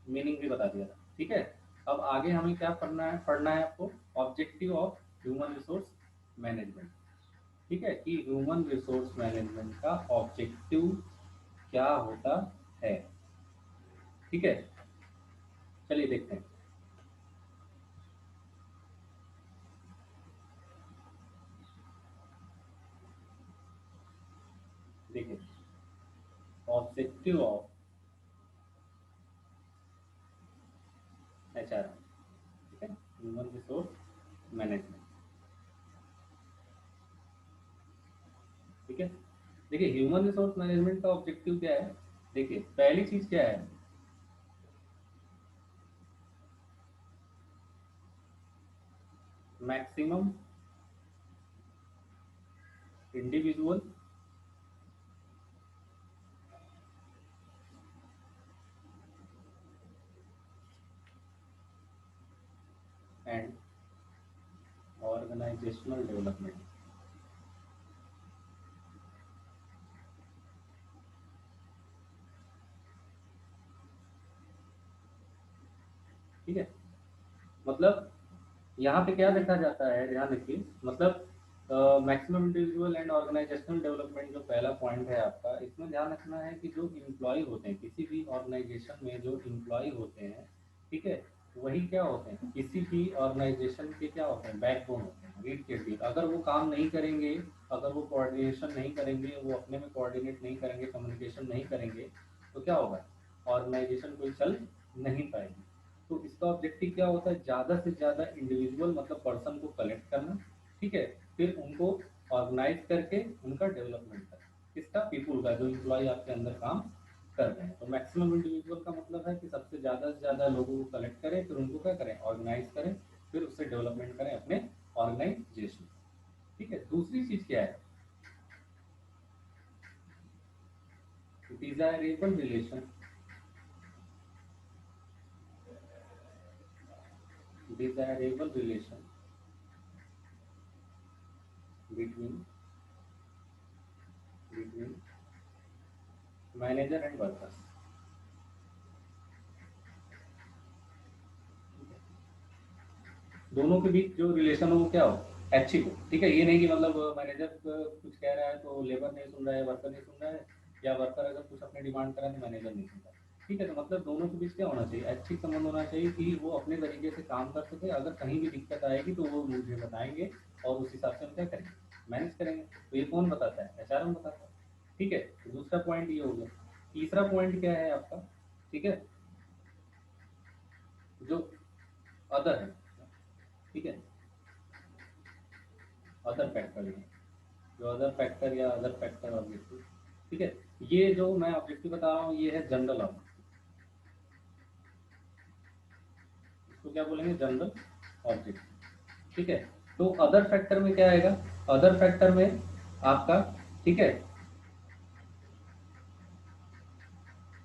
Meaning भी बता दिया था, ठीक है। अब आगे हमें क्या पढ़ना है आपको, objective of human resource management, ठीक है, कि ह्यूमन रिसोर्स मैनेजमेंट का ऑब्जेक्टिव क्या होता है, ठीक है। चलिए देखते हैं। देखिए, ऑब्जेक्टिव ऑफ एचआर, ठीक है, ह्यूमन रिसोर्स मैनेजमेंट, ठीक है। देखिए, ह्यूमन रिसोर्स मैनेजमेंट का ऑब्जेक्टिव क्या है। देखिए, पहली चीज क्या है, maximum individual and organisational development, ठीक है। मतलब यहाँ पे क्या देखा जाता है, ध्यान रखिए, मतलब maximum individual and organisational development जो पहला पॉइंट है आपका, इसमें ध्यान रखना है कि जो इम्प्लॉय होते हैं किसी भी ऑर्गेनाइजेशन में, जो इम्प्लॉय होते हैं, ठीक है, वही क्या होते हैं, किसी भी ऑर्गेनाइजेशन के क्या होते हैं, बैकबोन होते हैं, रीढ़ की हड्डी। अगर वो काम नहीं करेंगे, अगर वो कोऑर्डिनेशन नहीं करेंगे, वो अपने में कोऑर्डिनेट नहीं करेंगे, कम्युनिकेशन नहीं करेंगे, तो क्या होगा, ऑर्गेनाइजेशन कोई चल नहीं पाएगी। तो इसका ऑब्जेक्टिव क्या होता है, ज़्यादा से ज़्यादा इंडिविजुअल मतलब पर्सन को कलेक्ट करना, ठीक है, फिर उनको ऑर्गेनाइज करके उनका डेवलपमेंट करना, किसका, पीपुल का, जो इम्प्लॉय आपके अंदर काम कर रहे हैं। तो मैक्सिमम इंडिविजुअल का मतलब है कि सबसे ज़्यादा से ज़्यादा लोगों को कलेक्ट करें, फिर उनको क्या करें, ऑर्गेनाइज करें, फिर उससे डेवलपमेंट करें अपने ऑर्गेनाइजेशन, ठीक है। दूसरी चीज़ क्या है, desirable relation, desirable relation between between manager and workers, दोनों के बीच जो रिलेशन हो वो क्या हो, अच्छी हो, ठीक है। ये नहीं कि मतलब मैनेजर कुछ कह रहा है तो लेबर नहीं सुन रहा है, वर्कर नहीं सुन रहा है, या वर्कर अगर कुछ अपने डिमांड कर रहा है तो मैनेजर नहीं सुन रहा है, ठीक है। तो मतलब दोनों के बीच क्या होना चाहिए, अच्छी संबंध होना चाहिए कि वो अपने तरीके से काम कर सके, अगर कहीं भी दिक्कत आएगी तो वो मुझे बताएंगे और उस हिसाब से हम क्या करेंगे, मैनेज करेंगे। तो ये कौन बताता है, एचआरएम बताता है, ठीक है। तो दूसरा पॉइंट ये हो गया। तीसरा पॉइंट क्या है आपका, ठीक है, जो अदर है, ठीक है, अदर फैक्टर है, जो अदर फैक्टर या अदर फैक्टर ऑब्जेक्टिव, ठीक है। ये जो मैं ऑब्जेक्टिव बता रहा हूँ ये है जनरल ऑब्जेक्टिव, इसको क्या बोलेंगे, जनरल ऑब्जेक्टिव, ठीक है। तो अदर फैक्टर में क्या आएगा, अदर फैक्टर में आपका, ठीक है,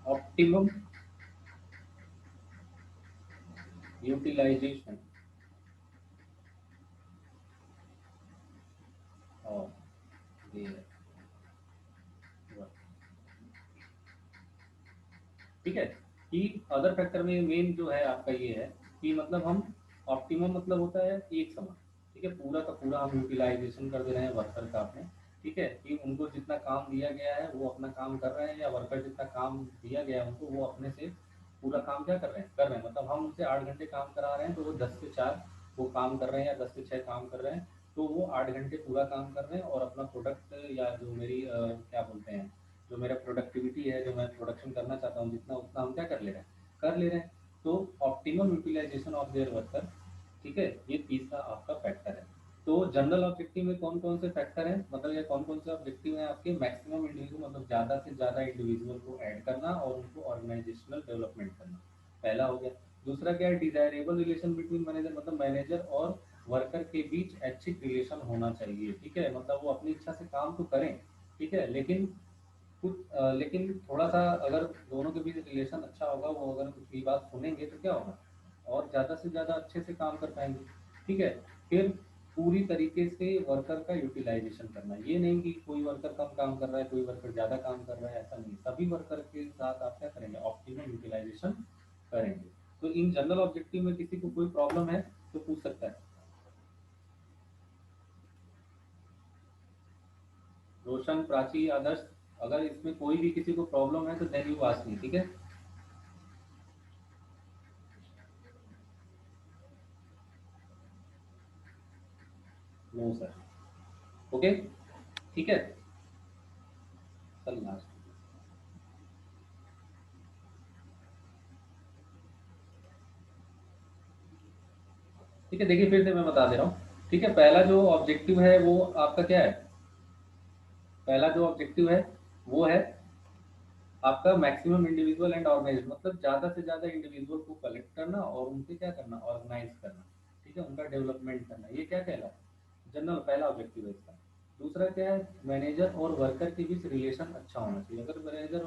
optimum utilisation of their work, ठीक है। कि अदर फैक्टर में मेन जो है आपका ये है कि मतलब हम, ऑप्टिमम मतलब होता है एक समान, ठीक है, पूरा का पूरा हम यूटिलाइजेशन कर दे रहे हैं वर्कर का अपने, ठीक है, कि उनको जितना काम दिया गया है वो अपना काम कर रहे हैं, या वर्कर जितना काम दिया गया है उनको वो अपने से पूरा काम क्या कर रहे हैं, मतलब हम उनसे 8 घंटे काम करा रहे हैं तो वो 10 से 4 वो काम कर रहे हैं, या 10 से 6 काम कर रहे हैं, तो वो 8 घंटे पूरा काम कर रहे हैं और अपना प्रोडक्ट, या जो मेरी क्या बोलते हैं, जो मेरा प्रोडक्टिविटी है, जो मैं प्रोडक्शन करना चाहता हूँ जितना, उतना हम क्या कर ले रहे हैं। तो optimum utilisation of their worker, ठीक है, ये तीसरा आपका फैक्टर है। तो जनरल ऑब्जेक्टिव में कौन कौन से फैक्टर हैं, मतलब ये कौन कौन से ऑब्जेक्टिव हैं आपके, मैक्सिमम इंडिविजुअल मतलब ज़्यादा से ज़्यादा इंडिविजुअल को ऐड करना और उनको ऑर्गेनाइजेशनल डेवलपमेंट करना, पहला हो गया। दूसरा क्या है, डिजायरेबल रिलेशन बिटवीन मैनेजर, मतलब मैनेजर और वर्कर के बीच अच्छी रिलेशन होना चाहिए, ठीक है, मतलब वो अपनी इच्छा से काम तो करें, ठीक है, लेकिन लेकिन थोड़ा सा अगर दोनों के बीच रिलेशन अच्छा होगा, वो अगर उसकी बात सुनेंगे तो क्या होगा, और ज़्यादा से ज़्यादा अच्छे से काम कर पाएंगे, ठीक है। फिर पूरी तरीके से वर्कर का यूटिलाइजेशन करना, ये नहीं कि कोई वर्कर कम काम कर रहा है, कोई वर्कर ज़्यादा काम कर रहा है, ऐसा नहीं, सभी वर्कर के साथ आप क्या करेंगे, ऑप्टिमम यूटिलाइजेशन करेंगे। तो इन जनरल ऑब्जेक्टिव में किसी को कोई प्रॉब्लम है तो पूछ सकता है। रोशन, प्राची, आदर्श, अगर इसमें कोई भी किसी को प्रॉब्लम है तो देन यू आस्क मी, ठीक है। No sir. ओके, ठीक है। चल लास्ट। ठीक है, देखिए फिर से मैं बता दे रहा हूँ। ठीक है, पहला जो ऑब्जेक्टिव है वो आपका क्या है? पहला जो ऑब्जेक्टिव है वो है आपका मैक्सिमम इंडिविजुअल एंड ऑर्गेनाइज, मतलब ज़्यादा से ज़्यादा इंडिविजुअल को कलेक्ट करना और उनसे क्या करना, ऑर्गेनाइज करना। ठीक है, उनका डेवलपमेंट करना, ये क्या कहलाता है? जनरल पहला ऑब्जेक्टिव है इसका। दूसरा क्या है? मैनेजर और वर्कर के बीच रिलेशन अच्छा होना चाहिए। अगर मैनेजर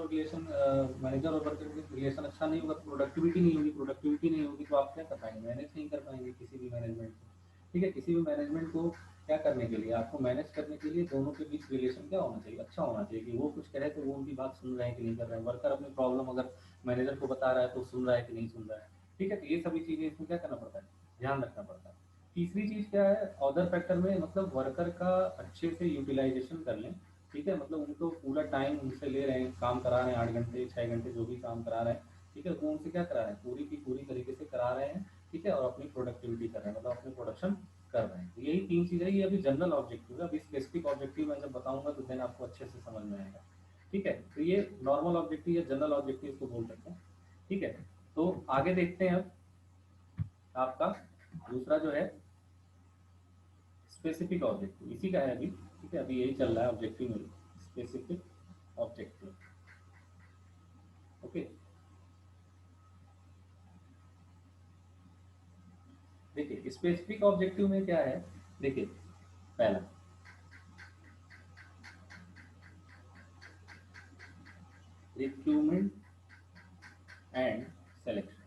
और वर्कर के बीच रिलेशन अच्छा नहीं होगा तो प्रोडक्टिविटी नहीं होगी, प्रोडक्टिविटी नहीं होगी तो आप क्या कर पाएंगे? मैनेज नहीं कर पाएंगे किसी भी मैनेजमेंट को। ठीक है, किसी भी मैनेजमेंट को क्या करने के लिए, आपको मैनेज करने के लिए दोनों के बीच रिलेशन क्या होना चाहिए? अच्छा होना चाहिए, कि वो कुछ कहे तो वो उनकी बात सुन रहे हैं कि नहीं कर रहे हैं, वर्कर अपनी प्रॉब्लम अगर मैनेजर को बता रहा है तो सुन रहा है कि नहीं सुन रहा है। ठीक है, तो ये सभी चीज़ें इसमें क्या करना पड़ता है, ध्यान रखना पड़ता है। तीसरी चीज़ क्या है अदर फैक्टर में, मतलब वर्कर का अच्छे से यूटिलाइजेशन कर लें। ठीक है, मतलब उनको पूरा टाइम उनसे ले रहे हैं, काम करा रहे हैं 8 घंटे 6 घंटे जो भी काम करा रहे हैं। ठीक है, वो उनसे क्या करा रहे हैं, पूरी की पूरी तरीके से करा रहे हैं। ठीक है, और अपनी प्रोडक्टिविटी कर रहे हैं, मतलब अपनी प्रोडक्शन कर रहे हैं। तो यही तीन चीज़ें, ये अभी जनरल ऑब्जेक्टिव है। अभी स्पेसिफिक ऑब्जेक्टिव मैं जब बताऊंगा तो देन आपको अच्छे से समझ में आएगा। ठीक है, तो ये नॉर्मल ऑब्जेक्टिव या जनरल ऑब्जेक्टिव इसको बोल सकते हैं। ठीक है, तो आगे देखते हैं अब आपका दूसरा जो है स्पेसिफिक ऑब्जेक्टिव, इसी का है अभी। ठीक है, अभी यही चल रहा है ऑब्जेक्टिव में, स्पेसिफिक ऑब्जेक्टिव। ओके, देखिए स्पेसिफिक ऑब्जेक्टिव में क्या है। देखिए पहला रिक्रूटमेंट एंड सेलेक्शन।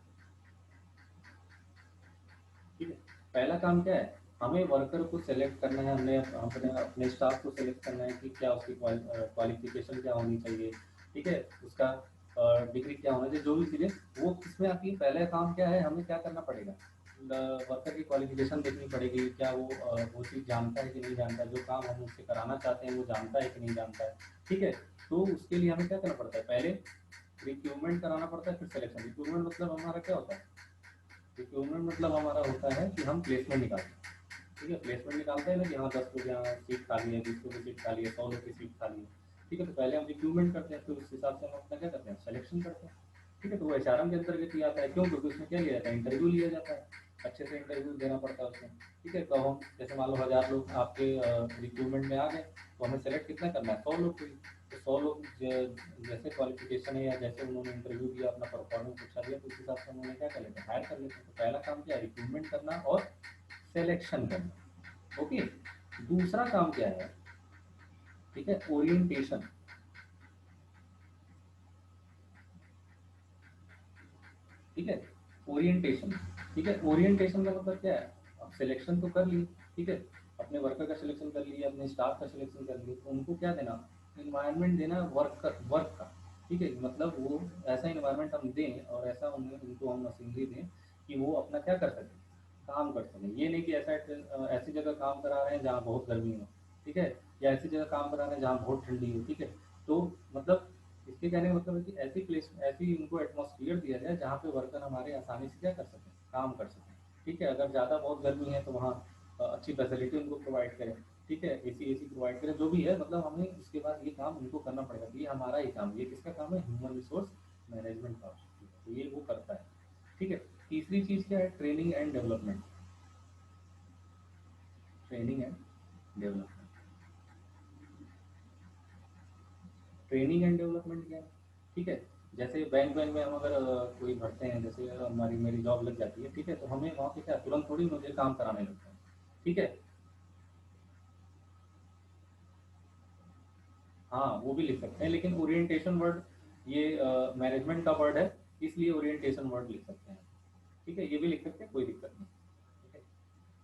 ठीक है, पहला काम क्या है, हमें वर्कर को सेलेक्ट करना है, हमने अपने अपने स्टाफ को सेलेक्ट करना है कि क्या उसकी क्वालिफिकेशन क्या होनी चाहिए। ठीक है, उसका डिग्री क्या होना चाहिए, जो भी चीज़ें वो किसमें आती है। पहला काम क्या है, हमें क्या करना पड़ेगा, वर्कर की क्वालिफिकेशन देखनी पड़ेगी, क्या वो चीज़ जानता है कि नहीं जानता है, जो काम हम उससे कराना चाहते हैं वो जानता है कि नहीं जानता है। ठीक है, तो उसके लिए हमें क्या करना पड़ता है, पहले रिक्रूटमेंट कराना पड़ता है, फिर सिलेक्शन। रिक्रूटमेंट मतलब हमारा क्या होता है, रिक्रूटमेंट मतलब हमारा होता है कि हम प्लेसमेंट निकालते हैं। ठीक है, प्लेसमेंट निकालते हैं ना कि हाँ 10 लोग यहाँ सीट खाली है, 20 लोग की सीट खाली है, 100 लोग की सीट खाली है। ठीक है, तो पहले हम रिक्रूटमेंट करते हैं, फिर उस हिसाब से हम अपना क्या करते हैं, सिलेक्शन करते हैं। ठीक है, तो वो एचआरएम के अंतर्गत ही आता है। क्यों? क्योंकि उसमें क्या लिया जाता है, इंटरव्यू लिया जाता है, अच्छे से इंटरव्यू देना पड़ता है उसमें। ठीक है, तो हम जैसे मान लो 1000 लोग आपके रिक्रूटमेंट में आ गए, तो हमें सेलेक्ट कितना करना है, 100 लोग को ही। तो 100 लोग जैसे क्वालिफिकेशन है या जैसे उन्होंने इंटरव्यू दिया, अपना परफॉर्मेंस अच्छा दिया, तो उस हिसाब से उन्होंने क्या कर लेते हैं, हायर कर लेते हैं। तो पहला काम क्या है, रिक्रूटमेंट करना और सिलेक्शन करना। ओके, दूसरा काम क्या है, ठीक है, ओरिएंटेशन। ठीक है, ओरिएंटेशन। ठीक है, ओरिएंटेशन का मतलब क्या है, अब सिलेक्शन तो कर ली। ठीक है, अपने वर्कर का सिलेक्शन कर लिया, अपने स्टाफ का सिलेक्शन कर लिया, तो उनको क्या देना, इन्वायरमेंट देना वर्क का। ठीक है, मतलब वो ऐसा इन्वायरमेंट हम दें और ऐसा उनको हम मशीनरी दें कि वो अपना क्या कर सकें, काम कर सकें। ये नहीं कि ऐसी जगह काम करा रहे हैं जहाँ बहुत गर्मी हो। ठीक है, या ऐसी जगह काम करा रहे हैं जहाँ बहुत ठंडी हो। ठीक है, तो मतलब इसके कहने का मतलब है कि ऐसी उनको एटमॉस्फियर दिया जाए जहाँ पे वर्कर हमारे आसानी से क्या कर सकें, काम कर सकें। ठीक है, अगर ज़्यादा बहुत गर्मी है तो वहाँ अच्छी फैसिलिटी उनको प्रोवाइड करें। ठीक है, एसी प्रोवाइड करें, जो भी है, मतलब हमें उसके बाद ये काम उनको करना पड़ेगा। तो ये हमारा ही काम, ये किसका काम है, ह्यूमन रिसोर्स मैनेजमेंट का। तो ये वो करता है। ठीक है, तीसरी चीज़ क्या है, training and development. Training and development. Training and development क्या है, ठीक है, जैसे बैंक बैंक में हम अगर कोई भरते हैं, जैसे हमारी मेरी जॉब लग जाती है। ठीक है, तो हमें वहाँ पे क्या तुरंत थोड़ी मुझे काम कराने लगता है। ठीक है, हाँ वो भी लिख सकते हैं, लेकिन ओरिएंटेशन वर्ड ये मैनेजमेंट का वर्ड है, इसलिए ओरिएंटेशन वर्ड लिख सकते हैं। ठीक है, ये भी लिख सकते हैं, कोई दिक्कत नहीं। ठीक है,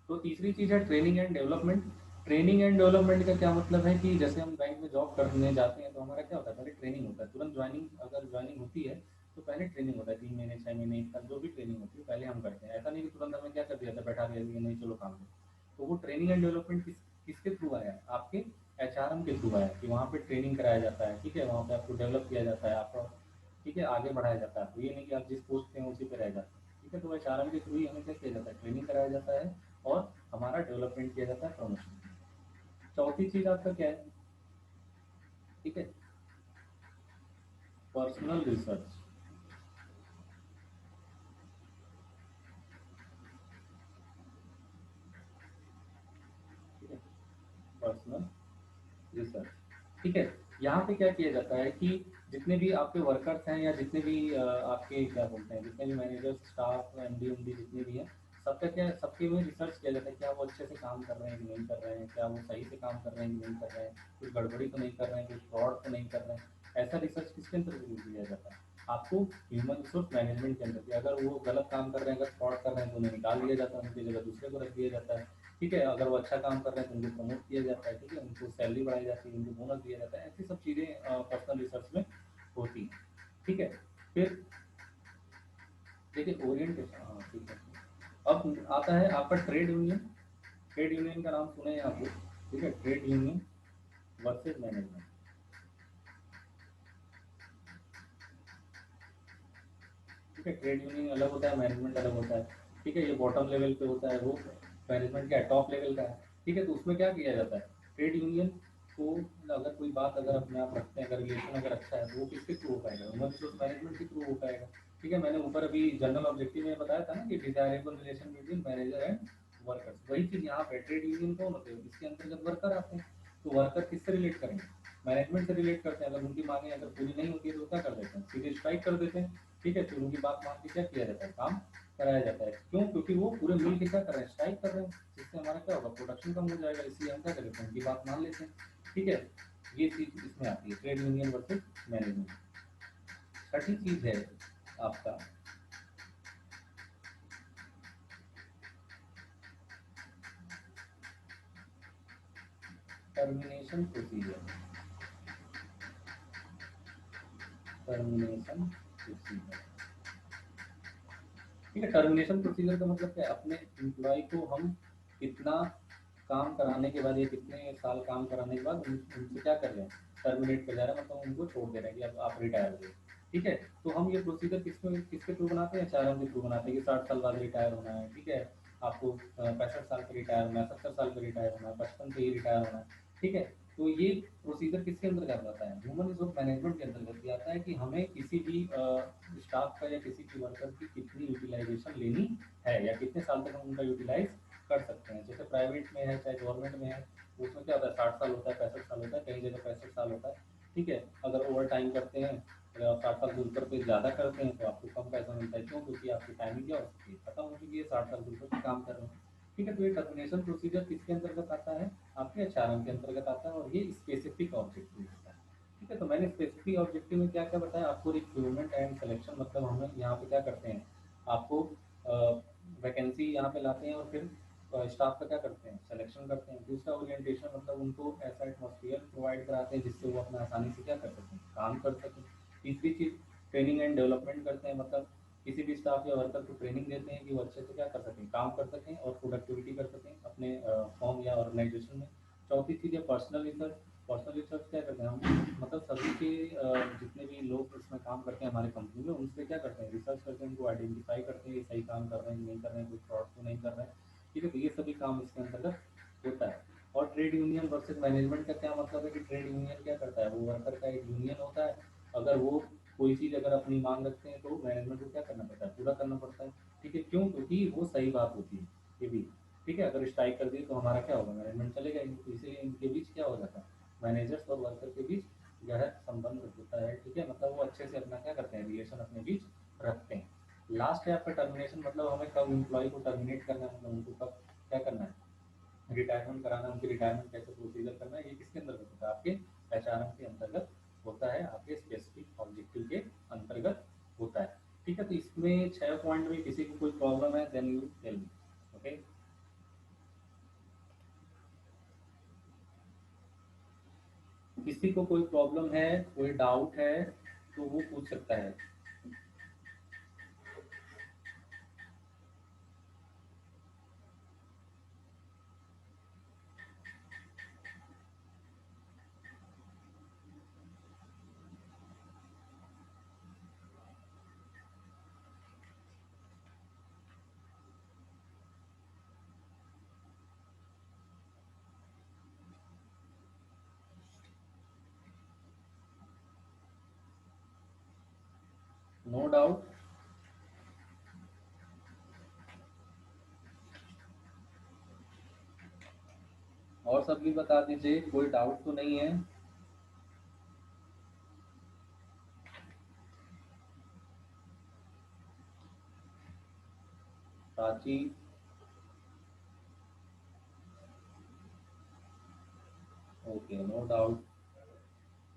तो तीसरी चीज़ है training and development. Training and development का क्या मतलब है कि जैसे हम बैंक में जॉब करने जाते हैं तो हमारा क्या होता है, पहले ट्रेनिंग होता है, तुरंत ज्वाइनिंग अगर ज्वाइनिंग होती है तो पहले ट्रेनिंग होता है 3 महीने 6 महीने 1 साल जो भी ट्रेनिंग होती है पहले हम करते हैं। ऐसा नहीं कि तुरंत हमें क्या कर दिया था बैठा दिया कि नहीं चलो काम करो। तो वो ट्रेनिंग एंड डेवलपमेंट किसके थ्रू आया, आपके एचआरएम के थ्रू आया कि वहाँ पे ट्रेनिंग कराया जाता है, ठीक है, वहाँ पे आपको डेवलप किया जाता है, आपका ठीक है आगे बढ़ाया जाता है। तो ये नहीं कि आप जिस पोस्ट पे हैं उसी पे रह जाते हैं, ठीक है। तो एचआरएम के थ्रू ही हमें क्या किया जाता है, ट्रेनिंग कराया जाता है और हमारा डेवलपमेंट किया जाता है, प्रमोशन। चौथी चीज आपका क्या है, ठीक है, पर्सनल रिसर्च। ठीक है, पर्सनल रिसर्च, ठीक है। यहाँ पे क्या किया जाता है कि जितने भी आपके वर्कर्स हैं या जितने भी आपके क्या बोलते हैं, जितने भी मैनेजर्स स्टाफ एमडी उमडी जितने भी हैं, सबका क्या है, सबके में रिसर्च किया जाता है क्या वो अच्छे से काम कर रहे हैं कि नहीं कर रहे हैं, क्या वो सही से काम कर रहे हैं कि नहीं कर रहे हैं, कुछ गड़बड़ी तो नहीं कर रहे हैं, कुछ फ्रॉड तो नहीं कर रहे हैं। ऐसा रिसर्च किसके अंतर्गत किया जाता है, आपको ह्यूमन रिसोर्स मैनेजमेंट के अंदर। अगर वो गलत काम कर रहे हैं, अगर फ्रॉड कर रहे हैं तो उन्हें निकाल दिया जाता है, उनकी जगह दूसरे को रख दिया जाता है, ठीक है। अगर वो अच्छा काम कर रहे हैं तो उनको प्रमोट किया जाता है, ठीक है, उनको सैलरी बढ़ाई जाती है, उनको बोनस दिया जाता है। ऐसी सब चीज़ें पर्सनल रिसर्च में होती हैं, ठीक है। फिर देखिए ओरिएंटेशन, हाँ ठीक है। अब आता है आपका ट्रेड यूनियन। ट्रेड यूनियन का नाम सुने हैं आप लोग, ठीक है, ट्रेड यूनियन वर्सेज मैनेजमेंट। ठीक है, ट्रेड यूनियन अलग होता है, मैनेजमेंट अलग होता है, ठीक है। ये बॉटम लेवल पे होता है, वो मैनेजमेंट क्या है, टॉप लेवल का है, ठीक है। तो उसमें क्या किया जाता है, ट्रेड यूनियन को अगर कोई बात अगर अपने आप रखते हैं, अगर रिलेशन अगर अच्छा है तो वो किसके थ्रू हो पाएगा, ह्यूमन रिसोर्स मैनेजमेंट के थ्रू हो पाएगा, ठीक है। मैंने ऊपर अभी जनरल ऑब्जेक्टिव में बताया था ना कि desirable relation between manager and workers, वही चीज़ यहाँ पे ट्रेड यूनियन कौन होते हैं, इसके अंतर्गत वर्कर आते हैं। तो वर्कर किससे रिलेट करेंगे, मैनेजमेंट से रिलेट करते हैं। अगर उनकी मांगे अगर पूरी नहीं होती है तो क्या कर देते हैं, सीधे स्ट्राइक कर देते हैं, ठीक है। फिर उनकी बात मान के क्या किया जाता है, काम कराया जाता है। क्यों, क्योंकि वो पूरे मिल के क्या कर रहे हैं, स्ट्राइक कर रहे हैं, जिससे हमारा क्या होगा, प्रोडक्शन कम हो जाएगा, इसलिए हम क्या कर लेते हैं, उनकी बात मान लेते हैं, ठीक है। ये चीज इसमें आती है ट्रेड यूनियन वर्सेज मैनेजमेंट। छठी चीज है आपका टर्मिनेशन प्रोसीजर। टर्मिनेशन प्रोसीजर, ठीक है। टर्मिनेशन प्रोसीजर का मतलब क्या है, अपने एम्प्लॉय को हम कितना काम कराने के बाद या कितने साल काम कराने के बाद उनसे क्या कर रहे हैं, टर्मिनेट कर जा रहे हैं, मतलब उनको छोड़ दे रहे हैं कि अब आप रिटायर हो गए, ठीक है। तो हम ये प्रोसीजर किसके थ्रू बनाते हैं, एचआरएम के थ्रू बनाते हैं कि 60 साल बाद रिटायर होना है, ठीक है। आपको 65 साल पे रिटायर होना है, 70 साल पे रिटायर होना है, 55 पे ही रिटायर होना है, ठीक है। तो ये प्रोसीजर किसके अंतर्गत आता है, ह्यूमन रिसोर्स मैनेजमेंट के अंतर्गत ये आता है कि हमें किसी भी स्टाफ का या किसी भी वर्कर की कितनी यूटिलाइजेशन लेनी है या कितने साल तक हम उनका यूटिलाइज कर सकते हैं। जैसे प्राइवेट में है चाहे गवर्नमेंट में है, उसमें क्या होता है, 60 साल होता है, 65 साल होता है, कई जगह 65 साल होता है, ठीक है। अगर ओवर टाइम करते हैं, अगर आप 60 साल से ऊपर पे ज़्यादा करते हैं तो आपको कम पैसा मिलता है। क्यों, क्योंकि आपकी टाइमिंग क्या हो सकती है, खत्म हो चुकी है, 60 साल से ऊपर काम कर रहे हैं, ठीक है। तो ये टर्मिनेशन प्रोसीजर किसके अंतर्गत आता है, आपके एचआरएम के अंतर्गत आता है, और ये स्पेसिफिक ऑब्जेक्टिव होता है, ठीक है। तो मैंने स्पेसिफिक ऑब्जेक्टिव में क्या क्या बताया आपको, रिक्रूटमेंट एंड सिलेक्शन, मतलब हम यहाँ पे क्या करते हैं, आपको वैकेंसी यहाँ पे लाते हैं और फिर स्टाफ का क्या करते हैं, सिलेक्शन करते हैं। दूसरा ओरिएंटेशन, मतलब उनको ऐसा एटमोसफियर प्रोवाइड कराते हैं जिससे वो अपना आसानी से क्या कर सकें, काम कर सकें। तीसरी चीज़ ट्रेनिंग एंड डेवलपमेंट करते हैं, मतलब किसी भी स्टाफ या वर्कर को ट्रेनिंग देते हैं कि वो अच्छे से क्या कर सकें, काम कर सकें और प्रोडक्टिविटी कर सकें अपने फॉर्म या ऑर्गेनाइजेशन में। चौथी चीज़ है पर्सनल रिसर्च। पर्सनल रिसर्च क्या करते हैं हम, मतलब सभी के जितने भी लोग इसमें काम करते हैं हमारे कंपनी में, उनसे क्या करते हैं, रिसर्च करते हैं, उनको आइडेंटिफाई करते हैं ये सही काम कर रहे हैं कि नहीं कर रहे हैं, कोई फ्रॉड तो नहीं कर रहे हैं, ठीक है। तो ये सभी काम इसके अंतर्गत होता है। और ट्रेड यूनियन वर्सेज मैनेजमेंट का क्या मतलब है कि ट्रेड यूनियन क्या करता है, वो वर्कर का एक यूनियन होता है। अगर वो कोई चीज़ अगर अपनी मांग रखते हैं तो मैनेजमेंट को क्या करना पड़ता है, पूरा करना पड़ता है, ठीक है। क्यों, क्योंकि वो सही बात होती है ये भी, ठीक है। अगर स्ट्राइक कर दिए तो हमारा क्या होगा, मैनेजमेंट चलेगा ही नहीं। तो इसीलिए इनके बीच क्या हो जाता है, मैनेजर्स और वर्कर के बीच गहर संबंध होता है, ठीक है। मतलब वो अच्छे से अपना क्या करते हैं, रिलेशन अपने बीच रखते हैं। लास्ट है आपका टर्मिनेशन, मतलब हमें कब एम्प्लॉय को टर्मिनेट करना है, मतलब उनको कब क्या करना है, रिटायरमेंट कराना, उनकी रिटायरमेंट कैसे प्रोसीजर करना है, ये किसके अंतर्गत होता है, आपके एचआरएम के अंतर्गत होता है, आपके स्पेसिफिक ऑब्जेक्टिव के अंतर्गत होता है, ठीक है। तो इसमें 6 पॉइंट में किसी को कोई प्रॉब्लम है then you tell me, okay. किसी को कोई प्रॉब्लम है, कोई डाउट है तो वो पूछ सकता है। No doubt. और सब भी बता दीजिए, कोई डाउट तो नहीं है। Prachi, okay, no doubt.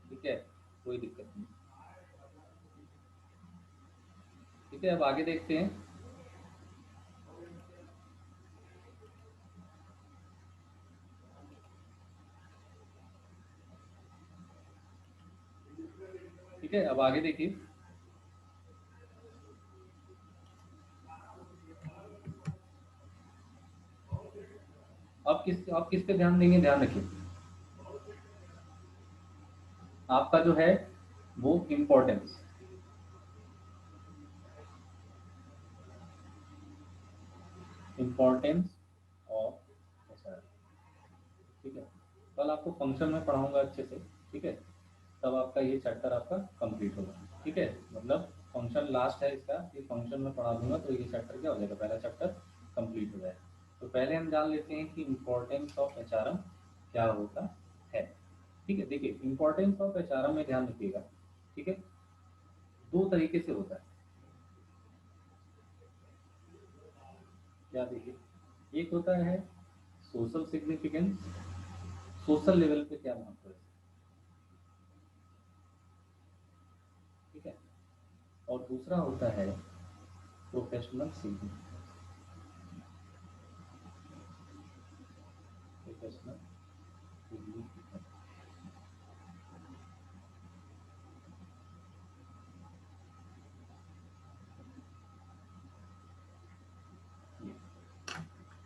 ठीक है, कोई दिक्कत नहीं। ठीक है, अब आगे देखते हैं। ठीक है, अब आगे देखिए। आप किस पे ध्यान देंगे, ध्यान रखिए। आपका जो है वो इम्पोर्टेंस, इम्पोर्टेंस ऑफ एचआर। ठीक है, कल आपको फंक्शन में पढ़ाऊंगा अच्छे से। ठीक है, तब आपका ये चैप्टर आपका कंप्लीट होगा। ठीक है, मतलब फंक्शन लास्ट है इसका, ये फंक्शन में पढ़ा दूंगा तो ये चैप्टर क्या हो जाएगा, पहला चैप्टर कंप्लीट हो जाएगा। तो पहले हम जान लेते हैं कि इम्पोर्टेंस ऑफ एचआरएम क्या होता है। ठीक है, देखिए इम्पोर्टेंस ऑफ एचआरएम में ध्यान रखिएगा। ठीक है, दो तरीके से होता है। क्या, देखिए एक होता है सोशल सिग्निफिकेंस, सोशल लेवल पे क्या महत्व है। ठीक है, और दूसरा होता है प्रोफेशनल सिग्निफिकेंस, प्रोफेशनल सिग्निफिकेंस।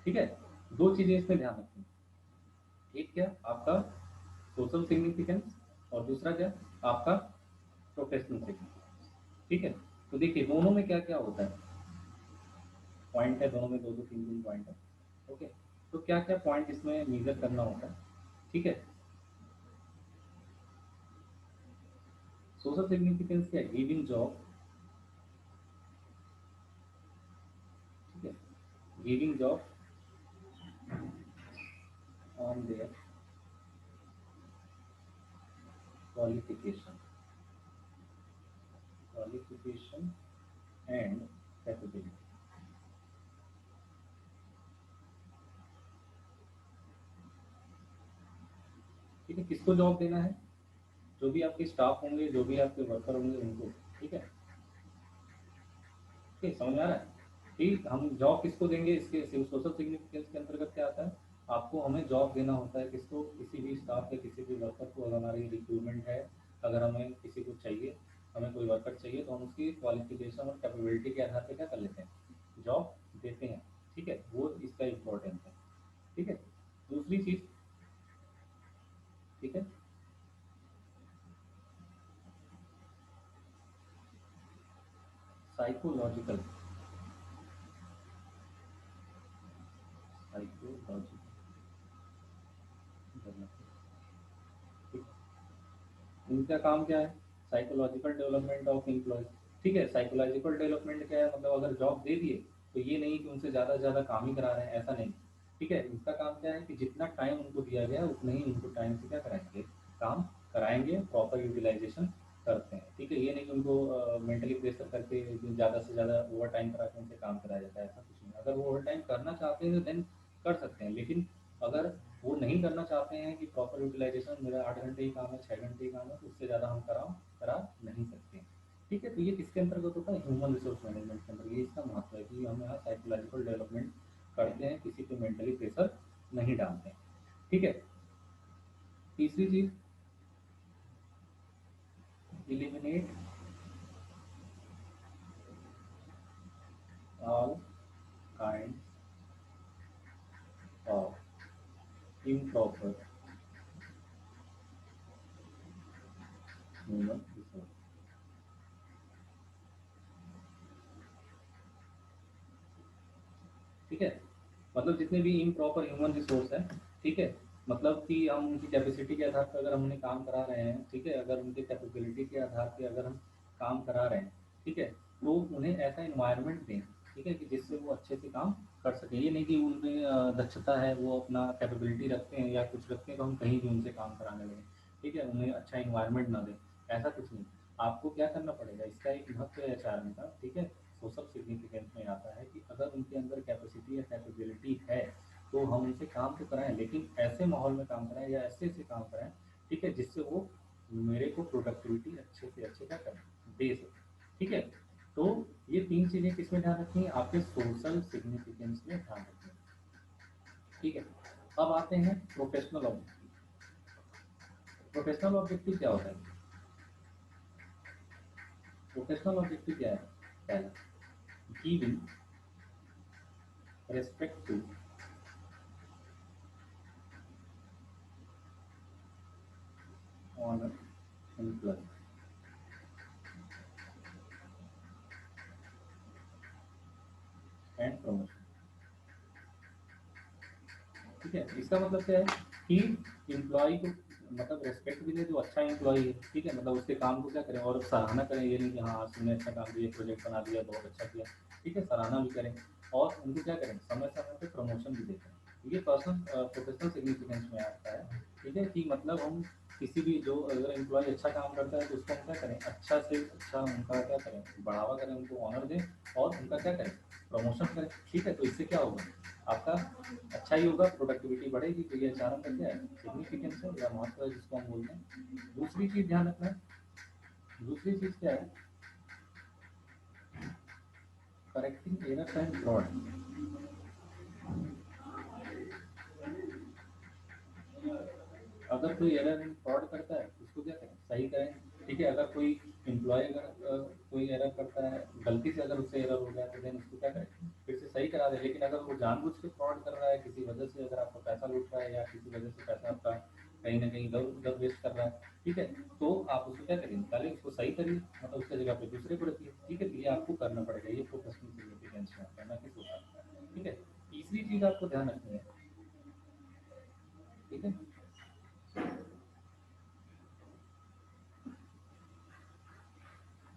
ठीक है, दो चीजें इसमें ध्यान रखनी। एक क्या आपका सोशल सिग्निफिकेंस, और दूसरा क्या आपका प्रोफेशनल सिग्निफिकेंस। ठीक है, तो देखिए दोनों में क्या क्या होता है, पॉइंट है दोनों में, दो दो तीन तीन पॉइंट है। ओके, तो क्या क्या पॉइंट इसमें मेजर करना होता है। ठीक है, सोशल सिग्निफिकेंस क्या, गिविंग जॉब। ठीक है, giving job on their qualification, qualification and capability. ठीक है, किसको जॉब देना है, जो भी आपके स्टाफ होंगे, जो भी आपके वर्कर होंगे उनको। ठीक है, ठीक समझ में आ रहा है। ठीक, हम जॉब किसको देंगे, इसके सोशल सिग्निफिकेंस के अंतर्गत क्या आता है, आपको हमें जॉब देना होता है किसको, किसी भी स्टाफ या किसी भी वर्कर को। अगर हमारी रिक्रूटमेंट है, अगर हमें किसी को चाहिए, हमें कोई वर्कर चाहिए, तो हम उसकी क्वालिफिकेशन और कैपेबिलिटी के आधार पर क्या कर लेते हैं, जॉब देते हैं। ठीक है, वो इसका इम्पोर्टेंस है। ठीक है, दूसरी चीज। ठीक है, साइकोलॉजिकल, साइकोलॉजिकल इनका काम क्या है, साइकोलॉजिकल डेवलपमेंट ऑफ एम्प्लॉय। ठीक है, साइकोलॉजिकल डेवलपमेंट क्या है, मतलब अगर जॉब दे दिए तो ये नहीं कि उनसे ज़्यादा से ज़्यादा काम ही करा रहे हैं, ऐसा नहीं। ठीक है, इनका काम क्या है कि जितना टाइम उनको दिया गया है उतना ही उनको टाइम से क्या कराएंगे, काम कराएंगे, प्रॉपर यूटिलाइजेशन करते हैं। ठीक है, ये नहीं कि उनको मेंटली प्रेशर करके ज़्यादा से ज़्यादा ओवर टाइम करा के उनसे काम कराया जाता है, ऐसा कुछ नहीं। अगर वो ओवर टाइम करना चाहते हैं तो देन कर सकते हैं, लेकिन अगर वो नहीं करना चाहते हैं कि प्रॉपर यूटिलाइजेशन, मेरा 8 घंटे ही काम है, 6 घंटे ही काम है, तो उससे ज़्यादा हम करा नहीं सकते हैं। ठीक है, तो ये किसके अंतर्गत होता है, ह्यूमन रिसोर्स मैनेजमेंट के अंदर। ये इसका महत्व है कि हम यहाँ साइकोलॉजिकल डेवलपमेंट करते हैं, किसी पे मेंटली प्रेशर नहीं डालते हैं। ठीक है, तीसरी चीज, eliminate all kind of improper human resource. ठीक है, मतलब जितने भी इम्प्रॉपर ह्यूमन रिसोर्स है। ठीक है, मतलब कि हम उनकी कैपेसिटी के आधार पर अगर हम उन्हें काम करा रहे हैं, ठीक है, अगर उनके कैपेबिलिटी के आधार पर अगर हम काम करा रहे हैं, ठीक है, तो उन्हें ऐसा इन्वायरमेंट दें, ठीक है, कि जिससे वो अच्छे से काम कर सकें। ये नहीं कि उनमें दक्षता है, वो अपना कैपेबिलिटी रखते हैं या कुछ रखते हैं तो हम कहीं भी उनसे काम कराने लगें, ठीक है, उन्हें अच्छा इन्वायरमेंट ना दें, ऐसा कुछ नहीं। आपको क्या करना पड़ेगा, इसका एक महत्व है एचआरएम का, ठीक है, सोशल सिग्निफिकेंस में आता है कि अगर उनके अंदर कैपेसिटी या कैपेबिलिटी है तो हम उनसे काम तो कराएं, लेकिन ऐसे माहौल में काम कराएं या ऐसे ऐसे काम कराएं, ठीक है, जिससे वो मेरे को प्रोडक्टिविटी अच्छे से अच्छे क्या करें, दे सकें, ठीक है। तो ये तीन चीज़ें किसमें ध्यान रखनी है, आपके सोशल सिग्निफिकेंस में ध्यान रखनी है, ठीक है। अब आते हैं प्रोफेशनल ऑब्जेक्टिव। प्रोफेशनल ऑब्जेक्टिव क्या होता है? प्रोफेशनल ऑब्जेक्टिव क्या है? पहला, giving respect to honour employ and promotion, ठीक है। इसका मतलब क्या है कि एम्प्लॉय को मतलब रेस्पेक्ट भी दे, जो अच्छा एम्प्लॉय है, ठीक है, मतलब उसके काम को क्या करें और सराहना करें, ये नहीं कि हाँ आज तुमने अच्छा काम किया, प्रोजेक्ट बना दिया, बहुत अच्छा किया, ठीक है, सराहना भी करें। और उनको क्या करें, समय समय पे प्रमोशन भी देते हैं। ये पर्सनल प्रोफेशनल सिग्निफिकेंस में आता है, ठीक है, कि मतलब हम किसी भी जो अगर एम्प्लॉय अच्छा काम करता है तो उसको हम क्या करें, अच्छा से अच्छा उनका क्या करें, बढ़ावा करें, उनको ऑनर दें और उनका क्या करें, प्रमोशन करें, ठीक है। तो इससे क्या होगा, आपका अच्छा ही होगा, प्रोडक्टिविटी बढ़ेगी। तो ये अचानक क्या है, सिग्निफिकेंस है या महत्व है जिसको हम बोलते हैं। दूसरी चीज ध्यान रखना है, दूसरी चीज क्या है, करेक्टिंग एरर एंड फ्रॉड। अगर कोई एरर एंड फ्रॉड करता है उसको क्या करें, सही करें, ठीक है। अगर कोई एम्प्लॉय अगर कोई एरर करता है, गलती से अगर उससे एरर हो गया तो देन उसको क्या करें, फिर से सही करा दें। लेकिन अगर वो जानबूझ के फ्रॉड कर रहा है किसी वजह से, अगर आपका पैसा लूट रहा है या किसी वजह से पैसा आपका कहीं ना कहीं इधर उधर वेस्ट कर रहा है, ठीक है, तो आप उसको क्या करिए, निकालिए, उसको सही करिए, मतलब उसकी जगह पे दूसरे को रखिए, ठीक है। तो ये आपको करना पड़ेगा, ये प्रोफेशनल सिग्निफिकेंस में आता है, ना कि सोशल, ठीक है। तीसरी चीज आपको ध्यान रखनी है, ठीक है,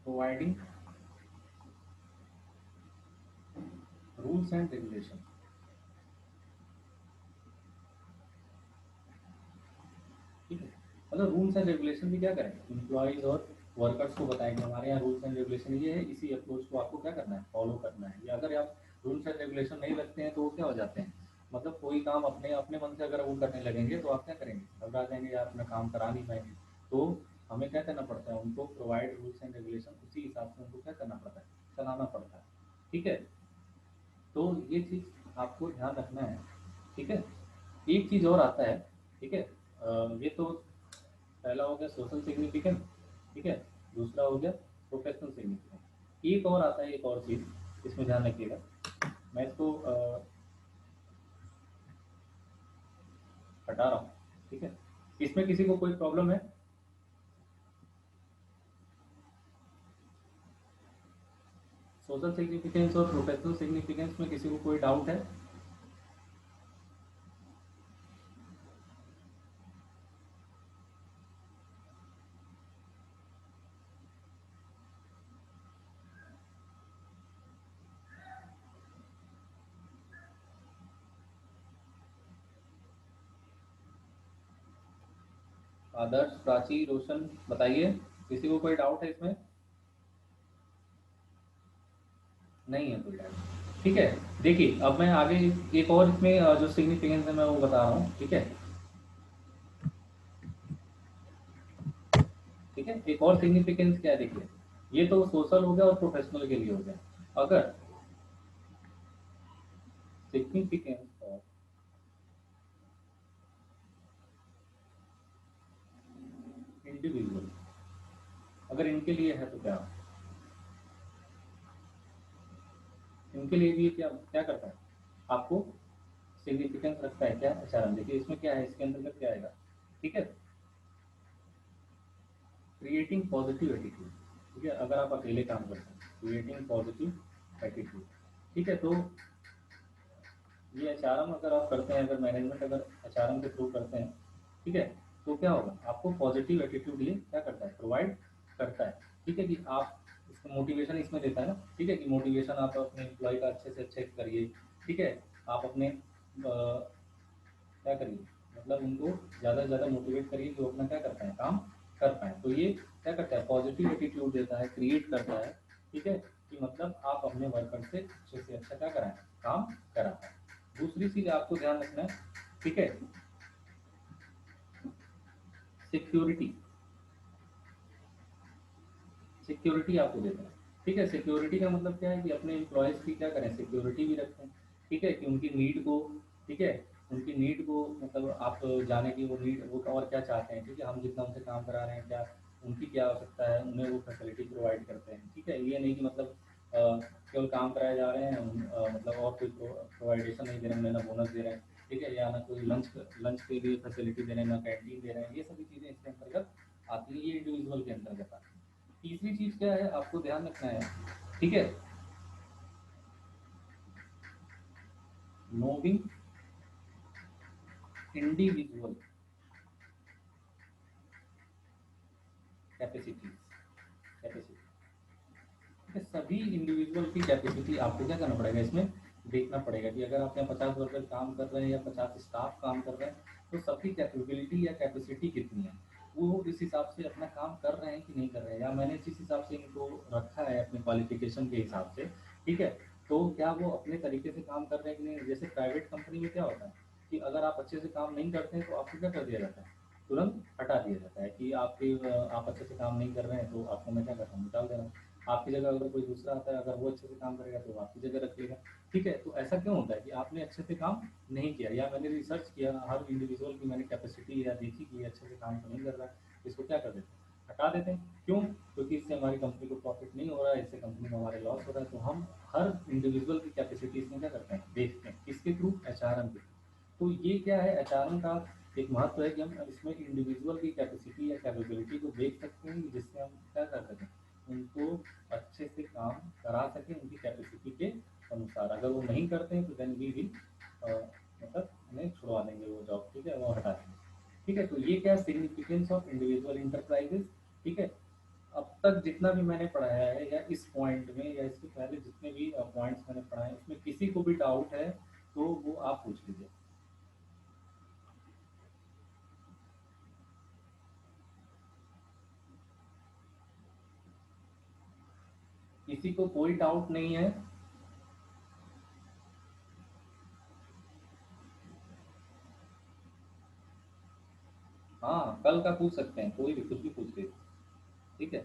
प्रोवाइडिंग रूल्स एंड रेगुलेशन, ठीक है। मतलब रूल्स एंड रेगुलेशन भी क्या करें, एम्प्लॉयज और वर्कर्स को बताएं कि हमारे यहाँ रूल्स एंड रेगुलेशन ये है, इसी अप्रोच को आपको क्या करना है, फॉलो करना है। या अगर आप रूल्स एंड रेगुलेशन नहीं रखते हैं तो वो क्या हो जाते हैं, मतलब कोई काम अपने अपने मन से अगर वो करने लगेंगे तो आप क्या करेंगे, घबरा जाएंगे या अपना काम करा नहीं पाएंगे। तो हमें क्या करना पड़ता है, उनको प्रोवाइड रूल्स एंड रेगुलेशन, उसी हिसाब से उनको क्या करना पड़ता है, चलाना पड़ता है, ठीक है। तो ये चीज़ आपको ध्यान रखना है, ठीक है। एक चीज़ और आता है, ठीक है, ये तो पहला हो गया सोशल सिग्निफिकेंस, ठीक है, दूसरा हो गया प्रोफेशनल सिग्निफिकेंस। एक और आता है, एक और चीज़ इसमें ध्यान रखिएगा, मैं इसको हटा रहा हूँ, ठीक है। इसमें किसी को कोई प्रॉब्लम है? सोशल सिग्निफिकेंस और प्रोफेशनल सिग्निफिकेंस में किसी को कोई डाउट है? आदर्श, प्राची, रोशन, बताइए, किसी को कोई डाउट है इसमें? नहीं है कोई डाउट, ठीक है। देखिए अब मैं आगे एक और इसमें जो सिग्निफिकेंस है मैं वो बता रहा हूँ, ठीक है, ठीक है। एक और सिग्निफिकेंस क्या है, देखिए, ये तो सोशल हो गया और प्रोफेशनल के लिए हो गया। अगर सिग्निफिकेंस ऑफ इंडिविजुअल अगर इनके लिए है तो क्या, इनके लिए भी क्या क्या करता है, आपको सिग्निफिकेंस रखता है क्या, अच्छा देखिए इसमें क्या है, इसके अंतर्गत क्या आएगा, ठीक है, क्रिएटिंग पॉजिटिव एटीट्यूड, ठीक है। अगर आप अकेले काम करते हैं, क्रिएटिंग पॉजिटिव एटीट्यूड, ठीक है। तो ये एचआरएम अगर आप करते हैं, अगर मैनेजमेंट अगर एचआरएम के थ्रू करते हैं, ठीक है, तो क्या होगा, आपको पॉजिटिव एटीट्यूड ये क्या करता है, प्रोवाइड करता है, ठीक है, कि आप मोटिवेशन इसमें देता है ना, ठीक है, कि मोटिवेशन आप अपने एम्प्लॉय का अच्छे से अच्छे करिए, ठीक है, आप अपने क्या करिए, मतलब उनको ज़्यादा से ज़्यादा मोटिवेट करिए कि वो अपना क्या कर पाएँ, काम कर पाएँ। तो ये क्या करता है, पॉजिटिव एटीट्यूड देता है, क्रिएट करता है, ठीक है, कि मतलब आप अपने वर्कर से अच्छे से अच्छा क्या कराएँ, काम करा पाएँ। दूसरी चीज़ आपको ध्यान रखना है, ठीक है, सिक्योरिटी, सिक्योरिटी आपको देता है, ठीक है। सिक्योरिटी का मतलब क्या है कि अपने एम्प्लॉयज़ की क्या करें, सिक्योरिटी भी रखें, ठीक है, कि उनकी नीड को, ठीक है, उनकी नीड को मतलब आप जाने की वो नीड वो और क्या चाहते हैं, ठीक है, हम जितना उनसे काम करा रहे हैं क्या उनकी क्या आवश्यकता है, उन्हें वो फैसिलिटी प्रोवाइड करते हैं, ठीक है। ये नहीं कि मतलब केवल काम कराए जा रहे हैं, मतलब और कोई प्रोवाइडेशन नहीं दे रहे हैं, ना बोनस दे रहे हैं, ठीक है, या ना कोई लंच लंच के लिए फैसिलिटी दे रहे हैं, ना कैंटीन दे रहे हैं, ये सभी चीज़ें इसके अंतर्गत आती है, ये इंडिविजुअल के अंतर्गत आती है। तीसरी चीज़ क्या है आपको ध्यान रखना है, ठीक है, नोविंग इंडिविजुअल कैपेसिटीज, कैपेसिटी, ठीक है, सभी इंडिविजुअल की कैपेसिटी आपको क्या करना पड़ेगा, इसमें देखना पड़ेगा कि अगर आप यहाँ 50 वर्कर काम कर रहे हैं या 50 स्टाफ काम कर रहे हैं, तो सबकी कैपेबिलिटी या कैपेसिटी कितनी है, वो इस हिसाब से अपना काम कर रहे हैं कि नहीं कर रहे हैं, या मैंने जिस हिसाब से इनको रखा है अपने क्वालिफिकेशन के हिसाब से, ठीक है, तो क्या वो अपने तरीके से काम कर रहे हैं कि नहीं। जैसे प्राइवेट कंपनी में क्या होता है कि अगर आप अच्छे से काम नहीं करते हैं तो आपको क्या कर दिया जाता है, तुरंत हटा दिया जाता है कि आप अच्छे से काम नहीं कर रहे हैं तो आपको मैं क्या कर रहा हूँ, निकाल दे रहा हूँ। आपकी जगह अगर कोई दूसरा आता है, अगर वो अच्छे से काम करेगा तो वो आपकी जगह रख लेगा, ठीक है। तो ऐसा क्यों होता है कि आपने अच्छे से काम नहीं किया, या मैंने रिसर्च किया हर इंडिविजुअल की मैंने कैपेसिटी या देखी कि ये अच्छे से काम तो नहीं कर रहा है, इसको क्या कर देते हैं, हटा देते हैं। क्यों? क्योंकि इससे हमारी कंपनी को प्रॉफिट नहीं हो रहा है, इससे कंपनी में हमारे लॉस हो रहा है। तो हम हर इंडिविजुअल की कैपेसिटी इसमें क्या करते हैं, देखते हैं, किसके थ्रू, एचआरएम के थ्रू। तो ये क्या है, एचआरएम का एक महत्व है कि हम इसमें इंडिविजुअल की कैपेसिटी या कैपेबिलिटी को देख सकते हैं, जिससे हम क्या कर सकें, उनको अच्छे से काम करा सकें उनकी कैपेसिटी के अनुसार। अगर वो नहीं करते हैं तो देन वी विल मतलब उन्हें छुड़वा देंगे वो जॉब, ठीक है, वो हटा देंगे, ठीक है। तो ये क्या सिग्निफिकेंस ऑफ इंडिविजुअल इंटरप्राइजेस, ठीक है। अब तक जितना भी मैंने पढ़ाया है या इस पॉइंट में या इसके पहले जितने भी पॉइंट्स मैंने पढ़ाए उसमें किसी को भी डाउट है तो वो आप पूछ लीजिए। किसी को कोई डाउट नहीं है? हाँ, कल का पूछ सकते हैं, कोई भी कुछ भी पूछ लीजिए, ठीक है।